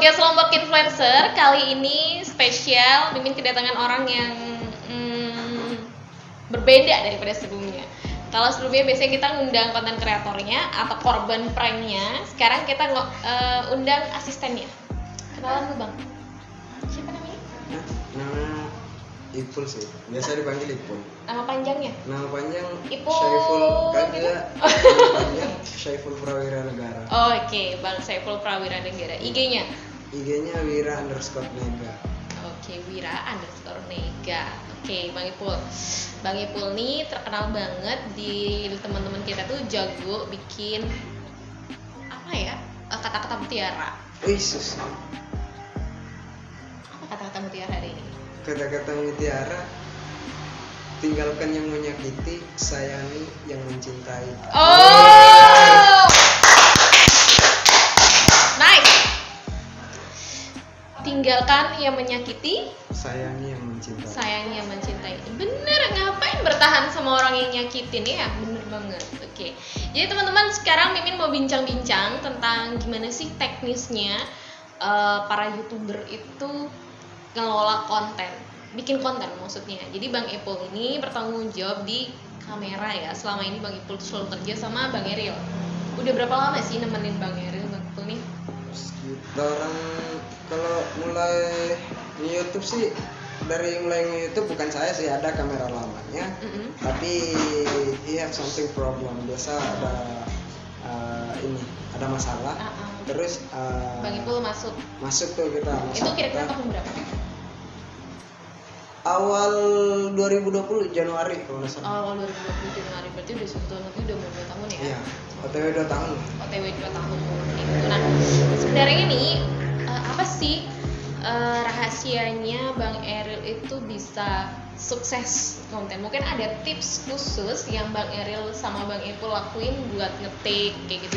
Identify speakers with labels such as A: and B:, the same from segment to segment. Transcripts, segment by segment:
A: podcast Lombok Influencer kali ini spesial. Mimin kedatangan orang yang berbeda daripada sebelumnya. Kalau sebelumnya biasanya kita ngundang konten kreatornya atau korban pranknya, sekarang kita undang asistennya. Kenalan lu bang, siapa namanya?
B: Nama Ipul sih, biasa dipanggil Ipul.
A: Nama panjangnya?
B: Nama panjang
A: Ipul
B: Syaiful
A: gitu?
B: Nama panjang Syaiful Prawira Negara.
A: Oke, Bang Syaiful Prawira Negara. IG-nya?
B: IG-nya Wira_Nega.
A: Oke, Wira_Nega. Oke, Bang Ipul. Bang Ipul nih terkenal banget di teman-teman kita tuh jago bikin apa ya? Kata-kata mutiara.
B: Wih, sus.
A: Apa kata-kata mutiara hari ini?
B: Kata-kata mutiara, tinggalkan yang menyakiti, sayangi yang mencintai.
A: Oh, nice. Tinggalkan yang menyakiti,
B: sayangi yang mencintai.
A: sayangi yang mencintai. Bener, ngapain bertahan sama orang yang nyakitin ya? Bener banget. Oke. Jadi teman-teman, sekarang Mimin mau bincang-bincang tentang gimana sih teknisnya para YouTuber itu ngelola konten, bikin konten maksudnya. Jadi Bang Ipul ini bertanggung jawab di kamera ya. Selama ini Bang Ipul selalu kerja sama Bang Eril. Udah berapa lama sih nemenin Bang Eril, Bang Ipul nih?
B: Sekitaran kalau mulai di YouTube sih, dari mulai YouTube bukan saya sih, ada kamera lamanya. Tapi he have something problem. Biasa ada ada masalah. Terus
A: Bang Ipul masuk
B: tuh kita.
A: itu kira-kira tahun berapa?
B: Awal 2020 Januari kalau nggak salah.
A: Awal 2020 Januari, berarti udah 1 tahun lebih, udah mau 2 tahun ya?
B: Iya, OTW 2 tahun.
A: OTW 2 tahun gitu. Nah, sebenarnya ini apa sih rahasianya Bang Eril itu bisa sukses konten? Mungkin ada tips khusus yang Bang Eril sama Bang Ipul lakuin buat ngetik kayak gitu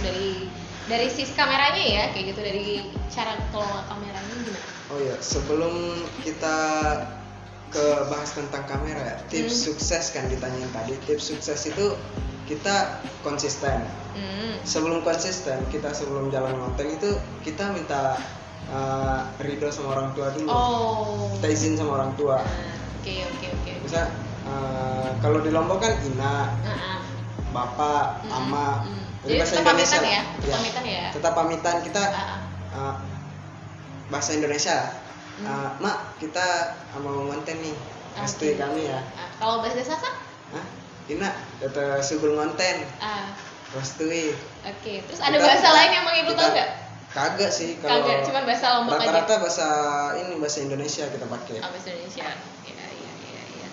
A: dari sisi kameranya ya, kayak gitu, dari cara kelola kameranya gimana?
B: Oh iya, sebelum kita ke bahas tentang kamera ya, tips sukses kan ditanyain tadi. Tips sukses itu kita konsisten. Sebelum konsisten, kita sebelum jalan konten itu kita minta ridho sama orang tua dulu. Kita izin sama orang tua.
A: Oke.
B: Bisa kalau di Lombok kan ina, bapak, ama.
A: Jadi
B: bahasa
A: tetap
B: Indonesia
A: pamitan ya? Pamitan ya?
B: Tetap pamitan kita. Bahasa Indonesia. Mak, kita mau konten nih, restui kami ya.
A: Kalau bahasa Sasak?
B: Ina, kata sebelum konten, restui.
A: Oke, terus ada bahasa lain yang Bang Ibu tahu nggak?
B: Kagak sih, kalau
A: Kagak, cuma bahasa Lombok aja.
B: rata-rata bahasa Indonesia kita pakai.
A: Bahasa Indonesia. Iya.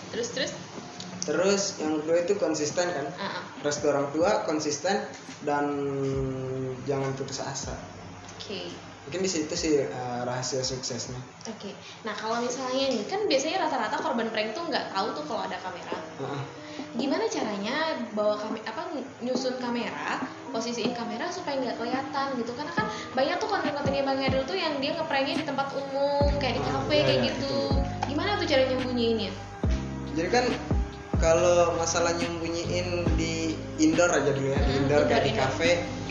A: Terus
B: yang kedua itu konsisten kan. Restu orang tua, konsisten, dan jangan putus asa.
A: Oke.
B: Mungkin di situ sih rahasia suksesnya.
A: Oke. Nah, kalau misalnya nih, kan biasanya rata-rata korban prank tuh nggak tahu tuh kalau ada kamera. Gimana caranya bawa nyusun kamera, posisiin kamera supaya nggak kelihatan gitu? Karena kan banyak tuh konten-kontennya Bang Eril tuh yang dia ngepranknya di tempat umum, kayak di kafe kayak gitu.
B: Itu.
A: Gimana tuh cara nyembunyiinnya?
B: Jadi kan kalau masalah nyembunyiin di indoor aja dulu ya, di indoor kayak di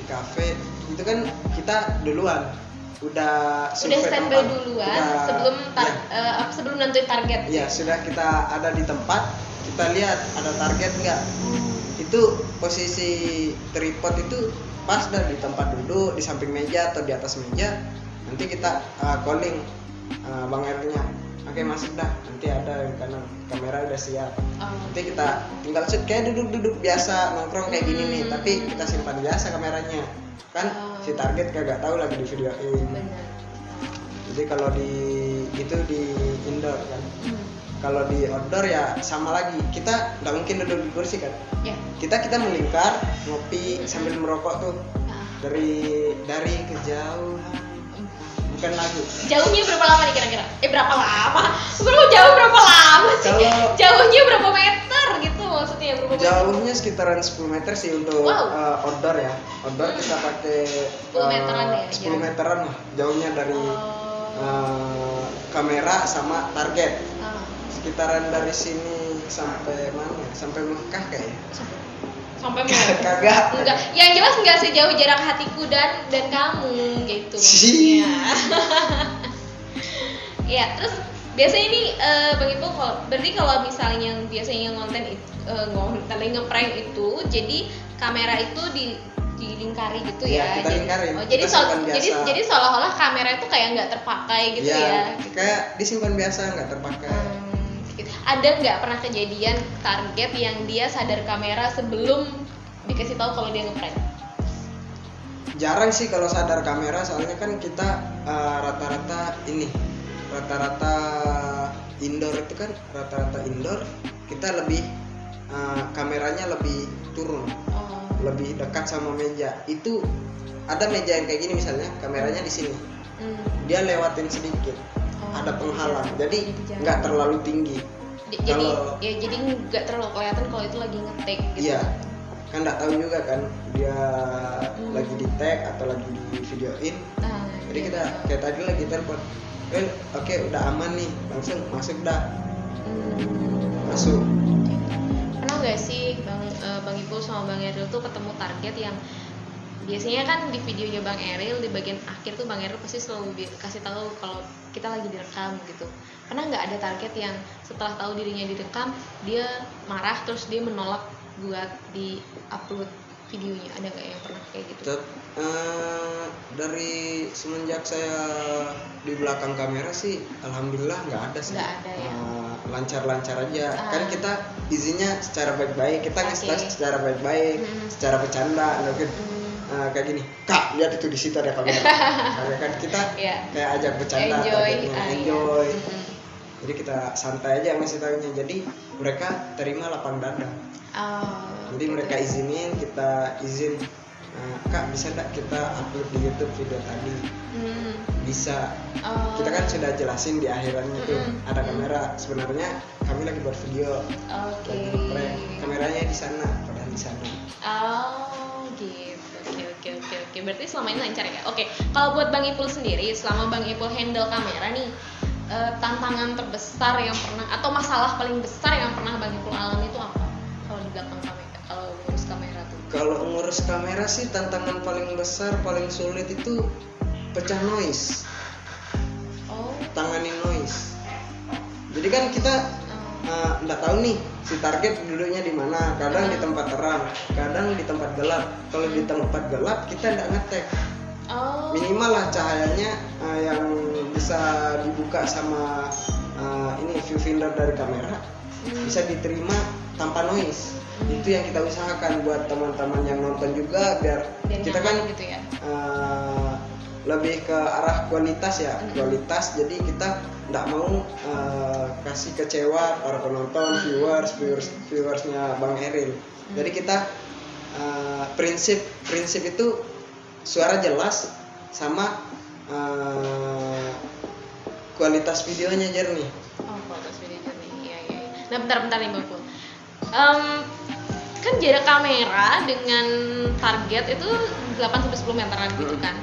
B: kafe itu kan kita duluan udah
A: standby duluan sebelum nentuin target.
B: Iya, sudah kita ada di tempat, kita lihat ada target nggak. Itu posisi tripod itu pas dah di tempat duduk, di samping meja atau di atas meja. Nanti kita calling Bang Ernya, oke masuk dah, nanti ada yang kanan, kamera udah siap. Nanti kita tinggal shoot kayak duduk biasa nongkrong kayak gini nih, tapi kita simpan biasa kameranya kan. Si target kagak tahu lagi di videoin. Jadi kalau di indoor kan. Kalau di outdoor ya sama lagi, kita nggak mungkin duduk di kursi kan. Kita melingkar ngopi sambil merokok tuh dari kejauhan. Bukan lagu.
A: Jauhnya berapa lama nih kira-kira? Berapa lama? Jauh berapa lama sih? Jauhnya berapa meter gitu maksudnya?
B: Jauhnya sekitaran 10 meter sih untuk outdoor ya. Outdoor kita pakai
A: 10 meteran ya.
B: 10 meteran lah jauhnya dari kamera sama target. Sekitaran dari sini sampai mana? Sampai Mekah kayaknya.
A: sampai mau
B: Kagak.
A: enggak, yang jelas enggak sejauh jarak hatiku dan kamu gitu
B: Sih.
A: maksudnya. Ya, terus biasanya nih Bang Ipul, berarti kalau misalnya yang biasanya ngonten itu ngeprank itu, jadi kamera itu dilingkari gitu
B: Iya,
A: ya.
B: kita lingkarin.
A: Oh, jadi
B: Kita simpan biasa.
A: jadi seolah-olah kamera itu kayak nggak terpakai gitu ya. Gitu.
B: Kayak disimpan biasa nggak terpakai.
A: Gitu. Ada nggak pernah kejadian target yang dia sadar kamera sebelum dikasih tahu kalau dia ngeprank?
B: Jarang sih kalau sadar kamera, soalnya kan kita rata-rata indoor itu kan, rata-rata indoor kita lebih kameranya lebih turun, lebih dekat sama meja. Itu ada meja yang kayak gini misalnya, kameranya di sini, dia lewatin sedikit, ada penghalang, jadi nggak terlalu tinggi.
A: Jadi nggak terlalu kelihatan kalau itu lagi nge-take gitu.
B: Iya, kan nggak tahu juga kan dia lagi di tag atau lagi di videoin. Jadi kita kayak tadi lagi telepon, oke, udah aman nih, langsung masuk dah. Masuk.
A: Pernah nggak sih Bang Ipul sama Bang Eril tuh ketemu target yang biasanya kan di videonya Bang Eril di bagian akhir tuh Bang Eril pasti selalu kasih tahu kalau kita lagi direkam gitu. Pernah nggak ada target yang setelah tahu dirinya direkam dia marah terus dia menolak buat di upload videonya? Ada nggak yang pernah kayak gitu?
B: Dari semenjak saya di belakang kamera sih alhamdulillah nggak ada sih.
A: Nggak ada ya.
B: Lancar-lancar aja. Kan kita izinnya secara baik-baik, kita nge-start secara baik-baik, secara bercanda, kayak gini, Kak, lihat itu di situ ada kamera. Karena kan kita kayak ajak bercanda, enjoy. Jadi kita santai aja ngasih tahunya. Jadi mereka terima lapang dada. Jadi mereka izinin, kita izin, Kak, bisa enggak kita upload di YouTube video tadi? Bisa. Kita kan sudah jelasin di akhirannya tuh ada kamera. Sebenarnya kami lagi buat video. Kameranya di sana, padahal di sana.
A: Gitu. Oke. Berarti selama ini lancar ya. Oke. Kalau buat Bang Ipul sendiri, selama Bang Ipul handle kamera nih, tantangan terbesar yang pernah atau masalah paling besar yang pernah Bang Ipul alami itu apa? Kalau di belakang kamera, kalau ngurus kamera tuh.
B: Kalau ngurus kamera sih tantangan paling besar, paling sulit itu pecah noise. Tanganin noise. Jadi kan kita nggak tahu nih si target duduknya di mana. Kadang di tempat terang, kadang di tempat gelap. Kalau di tempat gelap kita nggak ngetek. Minimal lah cahayanya yang bisa dibuka sama ini viewfinder dari kamera bisa diterima tanpa noise. Itu yang kita usahakan buat teman-teman yang nonton juga biar kita kan
A: gitu ya.
B: Lebih ke arah kualitas ya, kualitas. Jadi kita nggak mau kasih kecewa para penonton, viewersnya Bang Eril. Jadi kita prinsip itu suara jelas sama kualitas videonya jernih.
A: Kualitas video jernih. Iya. Nah, bentar nih Bang Pul. Kan jarak kamera dengan target itu 8-10 meteran gitu kan.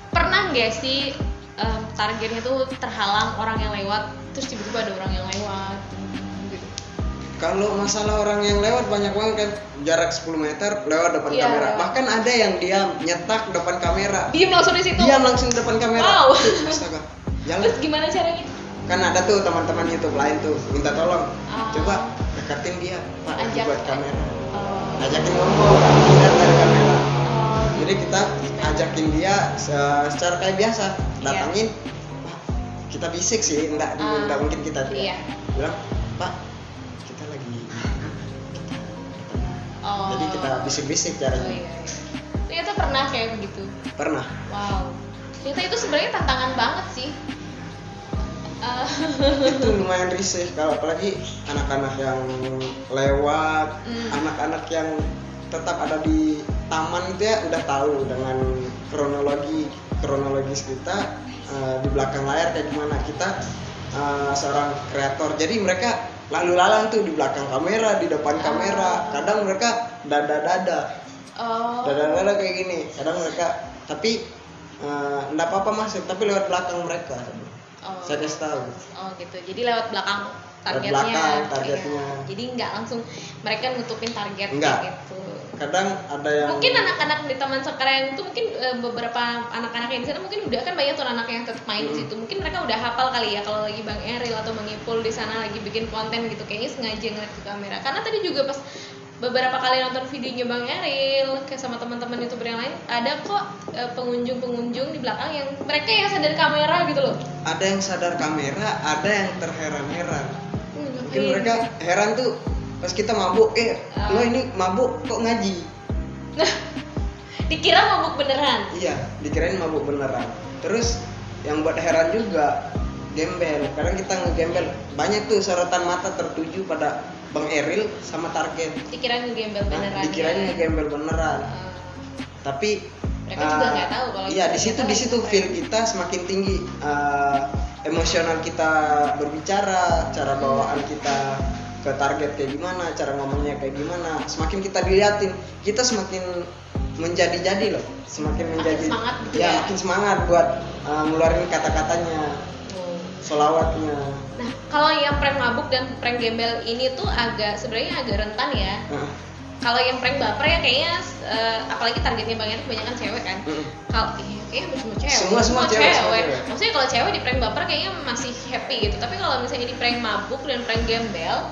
A: Pernah nggak sih targetnya tuh terhalang orang yang lewat, terus tiba-tiba ada orang yang lewat gitu?
B: Kalau masalah orang yang lewat banyak banget kan, jarak 10 meter lewat depan kamera. Bahkan ada yang diam nyetak depan kamera.
A: Diam langsung di situ.
B: Diam langsung depan kamera.
A: Wow.
B: Astaga. Jalan.
A: Terus gimana caranya?
B: Kan ada tuh teman-teman YouTube lain tuh minta tolong. Coba dekatin dia, Pak, buat kamera. Ajakin ngomong, lihat dari kamera. Jadi kita ajakin dia secara kayak biasa, datangin, Pak, kita bisik sih, enggak mungkin kita bilang, Pak, kita lagi jadi kita bisik-bisik caranya.
A: Ternyata pernah kayak begitu?
B: Pernah.
A: Wow, ternyata itu sebenarnya tantangan banget sih.
B: Itu lumayan risih, kalau apalagi anak-anak yang lewat, anak-anak yang tetap ada di taman itu ya udah tahu dengan kronologis kita di belakang layar kayak gimana. Kita seorang kreator, jadi mereka lalu lalang tuh di belakang kamera, di depan kamera. Kadang mereka dada kayak gini. Kadang mereka tapi enggak apa-apa masuk, tapi lewat belakang mereka. Saya kasih tahu.
A: Gitu. Jadi lewat belakang targetnya.
B: Targetnya.
A: Jadi nggak langsung mereka nutupin target
B: gitu. kadang ada yang
A: mungkin anak-anak di taman sekarang itu mungkin beberapa anak-anak yang di sana mungkin udah kan banyak tuh anak yang tetap main di situ, mungkin mereka udah hafal kali ya kalau lagi Bang Eril atau Bang Ipul di sana lagi bikin konten gitu, kayaknya sengaja ngeliat ke kamera. Karena tadi juga pas beberapa kali nonton videonya Bang Eril kayak sama teman-teman YouTuber yang lain, ada kok pengunjung-pengunjung di belakang yang mereka yang sadar kamera gitu loh.
B: Ada yang sadar kamera, ada yang terheran-heran. Mungkin
A: Ngapain?
B: mereka heran tuh pas kita mabuk, lo ini mabuk kok ngaji?
A: Nah, dikira mabuk beneran.
B: Iya, dikirain mabuk beneran. Terus yang buat heran juga gembel. Kadang kita ngegembel, banyak tuh sorotan mata tertuju pada Bang Eril sama target.
A: Dikira ngegembel beneran.
B: Dikirain ngegembel beneran. Tapi
A: Mereka juga nggak tahu kalau
B: iya,
A: kita
B: di situ
A: nggak tahu.
B: feel kita semakin tinggi, emosional kita berbicara, cara bawaan kita ke target kayak gimana, cara ngomongnya kayak gimana, semakin kita diliatin, kita semakin menjadi loh, semakin menjadi
A: semangat gitu ya.
B: makin semangat buat ngeluarin kata-katanya, solawatnya.
A: Nah, kalau yang prank mabuk dan prank gembel ini tuh sebenarnya agak rentan ya. Kalau yang prank baper ya kayaknya apalagi targetnya Bang Eril kebanyakan cewek kan. Kalau kayaknya hampir semua cewek.
B: Semua cewek.
A: Maksudnya kalau cewek di prank baper kayaknya masih happy gitu. Tapi kalau misalnya di prank mabuk dan prank gembel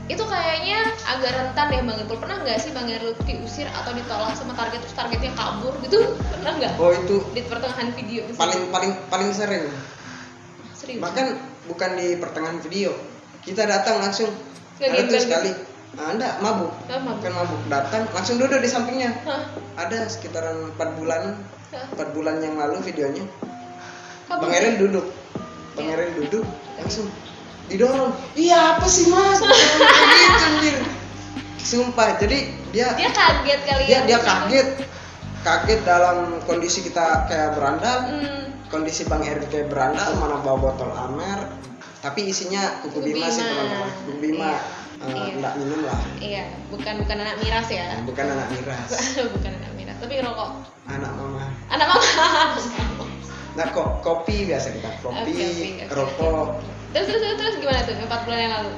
A: itu kayaknya agak rentan deh Bang Ipul. Pernah nggak sih Bang Eril diusir atau ditolak sama target terus targetnya kabur gitu? Pernah nggak?
B: Oh, itu
A: Di pertengahan video misalnya.
B: paling sering.
A: Serius?
B: Bahkan bukan di pertengahan video, kita datang langsung. Ada
A: Ngegembel
B: tuh
A: gitu?
B: sekali. Enggak, mabuk.
A: Mabuk.
B: Bukan mabuk, datang langsung duduk di sampingnya.
A: Hah?
B: Ada sekitaran 4 bulan.
A: Hah?
B: 4 bulan yang lalu videonya.
A: Kabur.
B: Bang Eril duduk. Bang
A: Iya.
B: Eril duduk langsung didorong. Iya, apa sih Mas? Gitu anjir. Sumpah, jadi dia
A: kaget kali ya.
B: dia kaget dalam kondisi kita kayak berandal. Kondisi Bang Eril kayak berandal, mana bawa botol Amer, tapi isinya kuku bima sih teman-teman. Kuku bima.
A: Iya.
B: Enggak minum lah.
A: Iya, bukan anak miras ya.
B: Bukan anak miras.
A: Bukan anak miras, tapi rokok.
B: Anak mama.
A: Anak mama.
B: Nah, kopi biasa kita. Kopi,
A: Oke.
B: rokok.
A: Terus gimana tuh 4 bulan yang lalu?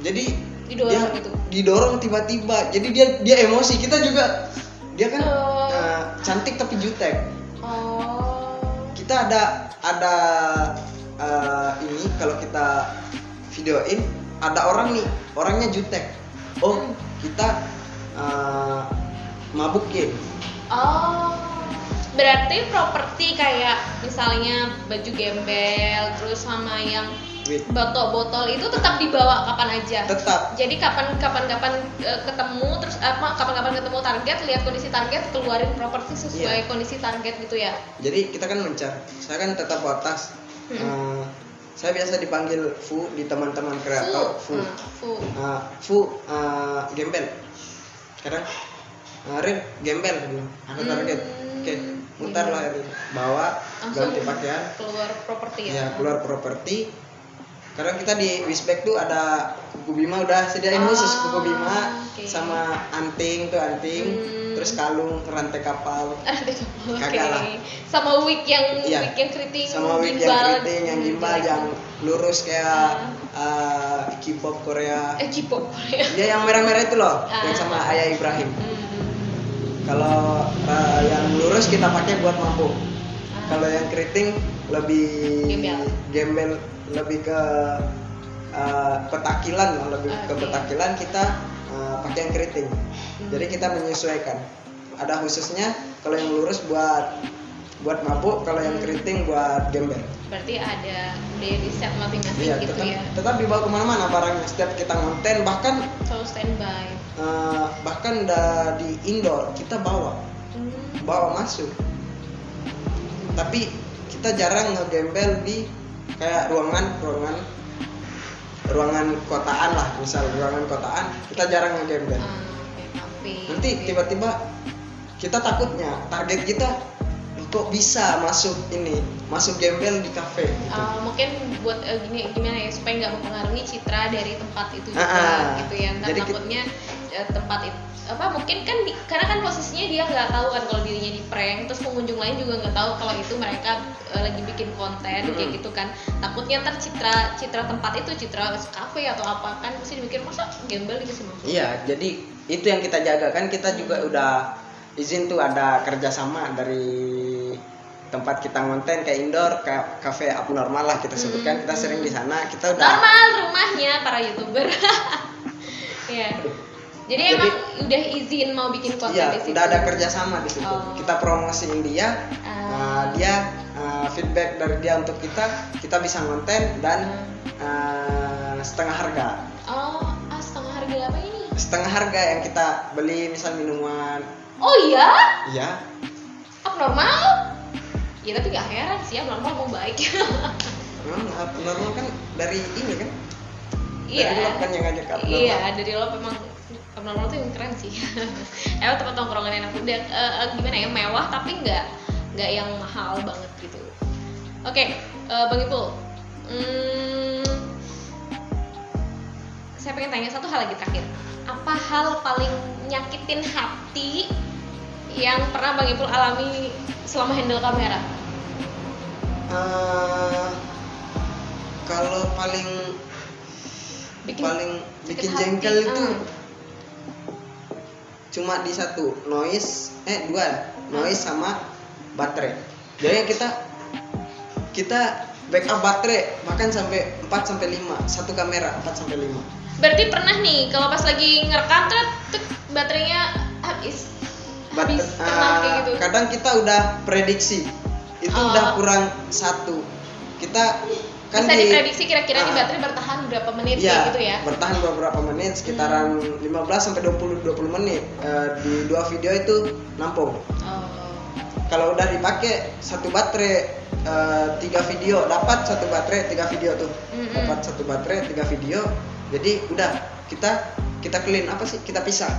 B: Jadi
A: Didorong
B: dia
A: gitu.
B: didorong tiba-tiba. Jadi dia emosi. Kita juga, dia kan cantik tapi jutek.
A: Oh.
B: Kita ada ini kalau kita videoin ada orang nih, orangnya jutek. Oh, kita mabuk game.
A: Oh. Berarti properti kayak misalnya baju gembel terus sama yang
B: Wait.
A: botol-botol itu tetap dibawa kapan aja.
B: Tetap.
A: Jadi kapan-kapan ketemu terus kapan-kapan ketemu target, lihat kondisi target, keluarin properti sesuai kondisi target gitu ya.
B: Jadi kita kan mencar. Saya kan tetap bawa tas. Saya biasa dipanggil Fu di teman-teman kreator. Fu gembel. Sekarang Rin gembel bilang. Ada target. Oke, mutar lah Rin. Bawa
A: Langsung
B: ganti pakaian.
A: keluar properti ya.
B: Ya, keluar properti. Karena kita di Wisbek tuh ada kuku bima, udah sediain khusus kuku bima sama anting tuh terus kalung rantai kapal. Kagak lah.
A: Sama wig yang keriting,
B: sama wig yang keriting, yang gimbal, yang lurus kayak K-pop Korea.
A: K-pop Korea.
B: Dia yang merah-merah itu loh, yang sama Ayah Ibrahim. Kalau yang lurus kita pakai buat mabuk. Kalau yang keriting lebih gembel, lebih ke petakilan, petakilan kita pakai yang keriting. Jadi kita menyesuaikan. Ada khususnya kalau yang lurus buat mabuk, kalau yang keriting buat gembel.
A: Berarti ada udah di set masing-masing gitu ya.
B: Tetap dibawa kemana-mana barangnya. Setiap kita konten bahkan
A: selalu standby.
B: Bahkan udah di indoor kita bawa masuk. Tapi kita jarang ngegembel di kayak ruangan kotaan lah, misal ruangan kotaan kita jarang ngegembel.
A: Kafe.
B: Nanti tiba-tiba kita takutnya target kita kok bisa masuk gembel di kafe gitu.
A: Mungkin buat gimana ya, supaya nggak mempengaruhi citra dari tempat itu juga gitu ya. Ntar
B: Jadi
A: takutnya tempat itu mungkin kan karena kan posisinya dia nggak tahu kan kalau dirinya di prank, terus pengunjung lain juga nggak tahu kalau itu mereka lagi bikin konten kayak gitu kan. Takutnya ntar citra tempat itu, citra kafe atau apa kan pasti dimikir masa gembel dikasih masuk.
B: Iya, jadi itu yang kita jaga kan, kita juga udah izin tuh ada kerjasama dari tempat kita ngonten kayak indoor, kafe abnormal lah kita sebutkan. Kita sering di sana, kita udah
A: normal rumahnya para YouTuber. Iya. Jadi emang udah izin mau bikin konten di situ.
B: Iya, udah ada kerjasama di situ. Kita promosiin dia, dia feedback dari dia untuk kita bisa ngonten dan setengah harga.
A: Setengah harga apa ini?
B: Setengah harga yang kita beli misal minuman.
A: Oh iya?
B: Iya.
A: Abnormal? Ya tapi gak heran sih, abnormal mau baik.
B: Abnormal kan dari ini kan?
A: Iya.
B: Dari Lop kan yang ngajak abnormal.
A: Iya, dari Lop emang abnormal tuh yang keren sih. Emang tempat tongkrongan enak, udah gimana ya, mewah tapi nggak yang mahal banget gitu. Oke, Bang Ipul, saya pengen tanya satu hal lagi terakhir. Apa hal paling nyakitin hati yang pernah Bang Ipul alami selama handle kamera?
B: Kalau paling bikin jengkel itu cuma di satu, noise sama baterai. Jadi kita backup baterai bahkan sampai 4 sampai 5, satu kamera 4 sampai 5.
A: Berarti pernah nih kalau pas lagi ngerekam tuh baterainya habis pernah kayak gitu.
B: Kadang kita udah prediksi itu udah kurang satu, kita kan
A: bisa diprediksi kira-kira nih baterai bertahan berapa menit kayak gitu ya.
B: Bertahan beberapa menit, sekitaran 15 sampai 20 menit. Di 2 video itu nampung. Kalau udah dipakai satu baterai 3 video, dapat satu baterai 3 video tuh. Dapat satu baterai 3 video. Jadi udah kita clean kita pisah.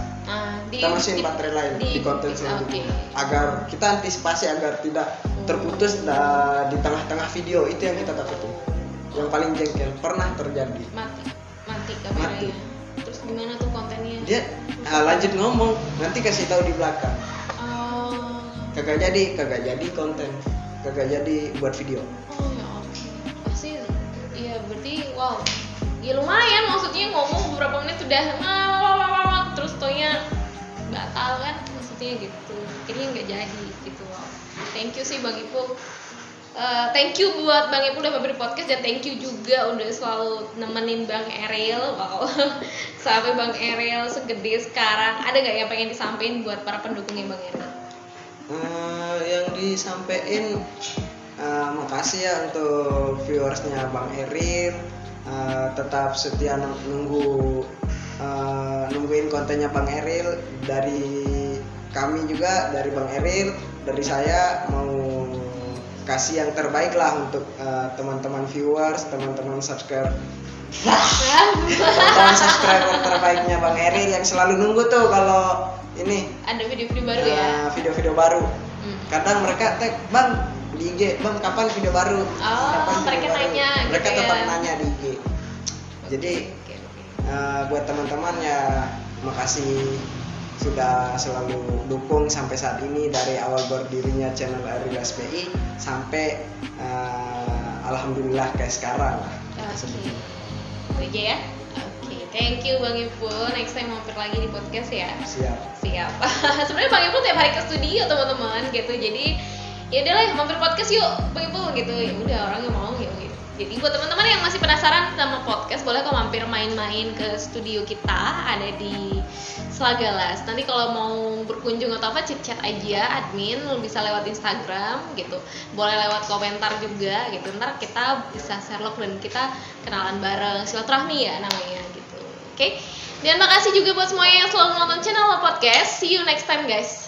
B: Kita masukin baterai lain di konten selanjutnya. Agar kita antisipasi agar tidak terputus di tengah-tengah video, itu yang kita takutin. Yang paling jengkel pernah terjadi.
A: Mati kameranya. Terus gimana tuh kontennya?
B: Dia lanjut ngomong, nanti kasih tahu di belakang. Kagak jadi konten, kagak jadi buat video.
A: Ya oke. Pasti ya berarti wow. Ya lumayan, maksudnya ngomong beberapa menit udah terus taunya batal kan, maksudnya gitu. Akhirnya nggak jadi gitu. Wow. Thank you sih Bang Ipul. Thank you buat Bang Ipul udah mampir podcast, dan thank you juga udah selalu nemenin Bang Eril. Wow. Sampai Bang Eril segede sekarang. Ada nggak yang pengen disampaikan buat para pendukungnya Bang Eril?
B: Yang disampaikan makasih ya untuk viewersnya Bang Eril. Tetap setia nungguin kontennya Bang Eril. Dari kami juga, dari Bang Eril, dari saya mau kasih yang terbaik lah untuk teman-teman viewers, teman-teman subscriber terbaiknya Bang Eril yang selalu nunggu tuh kalau ini
A: ada video-video baru ya.
B: Video-video baru. Kadang mereka tag, Bang, di IG, Bang kapan video baru?
A: Mereka nanya.
B: Mereka
A: gitu
B: tetap
A: ya.
B: nanya di IG. Jadi buat teman-teman ya, makasih sudah selalu dukung sampai saat ini, dari awal berdirinya channel Eril SPI sampai alhamdulillah kayak sekarang lah.
A: Itu aja ya. Thank you Bang Ipul. Next time mampir lagi di podcast ya.
B: Siap.
A: Sebenarnya Bang Ipul tiap hari ke studio teman-teman gitu. Jadi ya udahlah mampir podcast yuk Bang Ipul gitu. Ya udah, orangnya mau ya gitu. Jadi buat teman-teman yang masih penasaran sama podcast, boleh kok mampir main-main ke studio kita, ada di Selagalas. Nanti kalau mau berkunjung atau apa, chat aja admin, bisa lewat Instagram gitu. Boleh lewat komentar juga gitu. Ntar kita bisa Sherlock dan kita kenalan bareng, silaturahmi ya namanya gitu. Oke. Dan makasih juga buat semuanya yang selalu nonton channel podcast. See you next time guys.